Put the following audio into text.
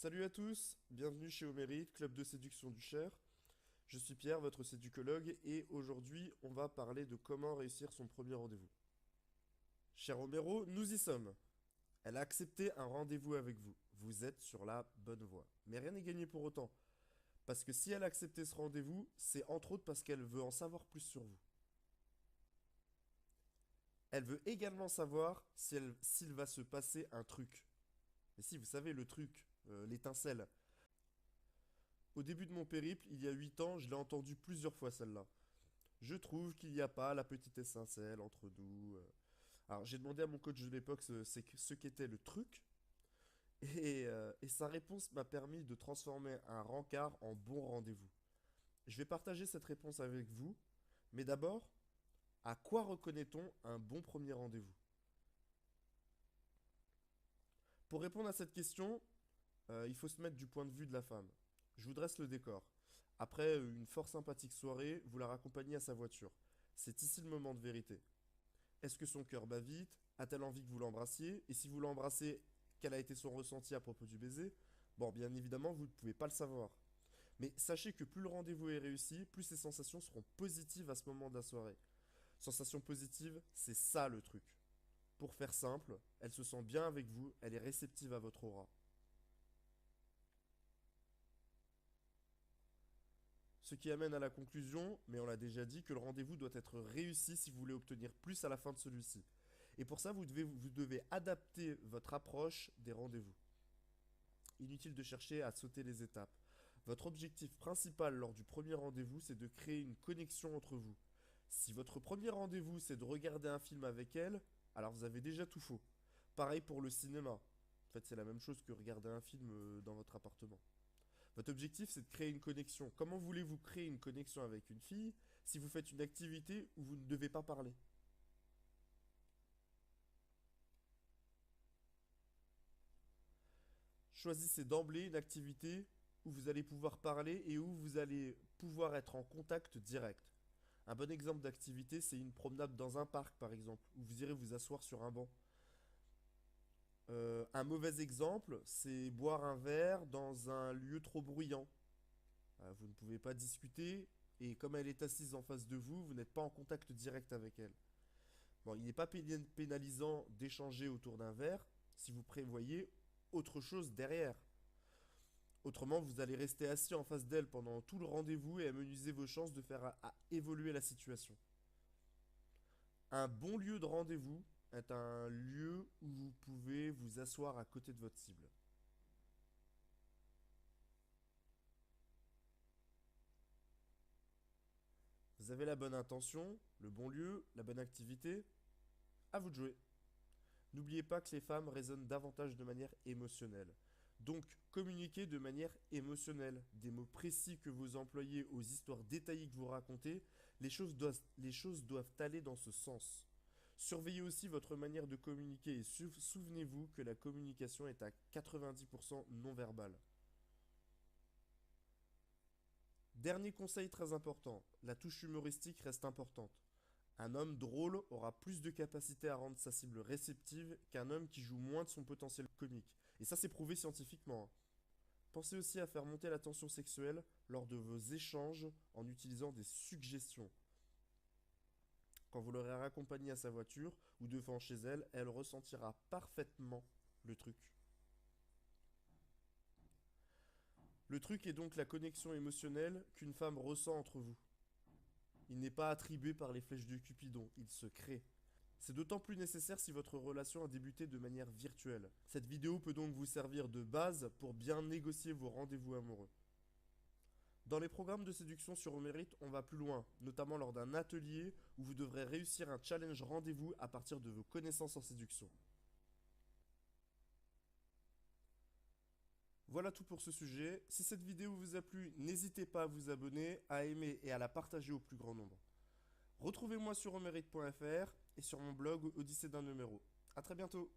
Salut à tous, bienvenue chez Homérite, club de séduction du Cher. Je suis Pierre, votre séducologue, et aujourd'hui on va parler de comment réussir son premier rendez-vous. Cher Homero, nous y sommes. Elle a accepté un rendez-vous avec vous. Vous êtes sur la bonne voie. Mais rien n'est gagné pour autant. Parce que si elle a accepté ce rendez-vous, c'est entre autres parce qu'elle veut en savoir plus sur vous. Elle veut également savoir s'il va se passer un truc. Mais si, vous savez, le truc, l'étincelle. Au début de mon périple, il y a 8 ans, je l'ai entendu plusieurs fois celle-là. Je trouve qu'il n'y a pas la petite étincelle entre nous. Alors j'ai demandé à mon coach de l'époque ce qu'était le truc, et sa réponse m'a permis de transformer un rencard en bon rendez-vous. Je vais partager cette réponse avec vous, mais d'abord, à quoi reconnaît-on un bon premier rendez-vous? Pour répondre à cette question, il faut se mettre du point de vue de la femme. Je vous dresse le décor. Après une fort sympathique soirée, vous la raccompagnez à sa voiture. C'est ici le moment de vérité. Est-ce que son cœur bat vite? A-t-elle envie que vous l'embrassiez? Et si vous l'embrassez, quel a été son ressenti à propos du baiser? Bon, bien évidemment, vous ne pouvez pas le savoir. Mais sachez que plus le rendez-vous est réussi, plus ses sensations seront positives à ce moment de la soirée. Sensations positives, c'est ça le truc. Pour faire simple, elle se sent bien avec vous, elle est réceptive à votre aura. Ce qui amène à la conclusion, mais on l'a déjà dit, que le rendez-vous doit être réussi si vous voulez obtenir plus à la fin de celui-ci. Et pour ça, vous devez adapter votre approche des rendez-vous. Inutile de chercher à sauter les étapes. Votre objectif principal lors du premier rendez-vous, c'est de créer une connexion entre vous. Si votre premier rendez-vous, c'est de regarder un film avec elle, alors vous avez déjà tout faux. Pareil pour le cinéma. En fait, c'est la même chose que regarder un film dans votre appartement. Votre objectif, c'est de créer une connexion. Comment voulez-vous créer une connexion avec une fille si vous faites une activité où vous ne devez pas parler? Choisissez d'emblée une activité où vous allez pouvoir parler et où vous allez pouvoir être en contact direct. Un bon exemple d'activité, c'est une promenade dans un parc, par exemple, où vous irez vous asseoir sur un banc. Un mauvais exemple, c'est boire un verre dans un lieu trop bruyant. Vous ne pouvez pas discuter et comme elle est assise en face de vous, vous n'êtes pas en contact direct avec elle. Bon, il n'est pas pénalisant d'échanger autour d'un verre si vous prévoyez autre chose derrière. Autrement, vous allez rester assis en face d'elle pendant tout le rendez-vous et amenuiser vos chances de faire évoluer la situation. Un bon lieu de rendez-vous est un lieu où vous pouvez vous asseoir à côté de votre cible. Vous avez la bonne intention, le bon lieu, la bonne activité, à vous de jouer. N'oubliez pas que les femmes raisonnent davantage de manière émotionnelle. Donc, communiquez de manière émotionnelle. Des mots précis que vous employez aux histoires détaillées que vous racontez, les choses doivent aller dans ce sens. Surveillez aussi votre manière de communiquer et souvenez-vous que la communication est à 90% non verbale. Dernier conseil très important, la touche humoristique reste importante. Un homme drôle aura plus de capacité à rendre sa cible réceptive qu'un homme qui joue moins de son potentiel comique. Et ça, c'est prouvé scientifiquement, hein. Pensez aussi à faire monter la tension sexuelle lors de vos échanges en utilisant des suggestions. Quand vous l'aurez raccompagnée à sa voiture ou devant chez elle, elle ressentira parfaitement le truc. Le truc est donc la connexion émotionnelle qu'une femme ressent entre vous. Il n'est pas attribué par les flèches de Cupidon, il se crée. C'est d'autant plus nécessaire si votre relation a débuté de manière virtuelle. Cette vidéo peut donc vous servir de base pour bien négocier vos rendez-vous amoureux. Dans les programmes de séduction sur Homérite, on va plus loin, notamment lors d'un atelier où vous devrez réussir un challenge rendez-vous à partir de vos connaissances en séduction. Voilà tout pour ce sujet. Si cette vidéo vous a plu, n'hésitez pas à vous abonner, à aimer et à la partager au plus grand nombre. Retrouvez-moi sur homérite.fr et sur mon blog Odyssée d'un numéro. A très bientôt.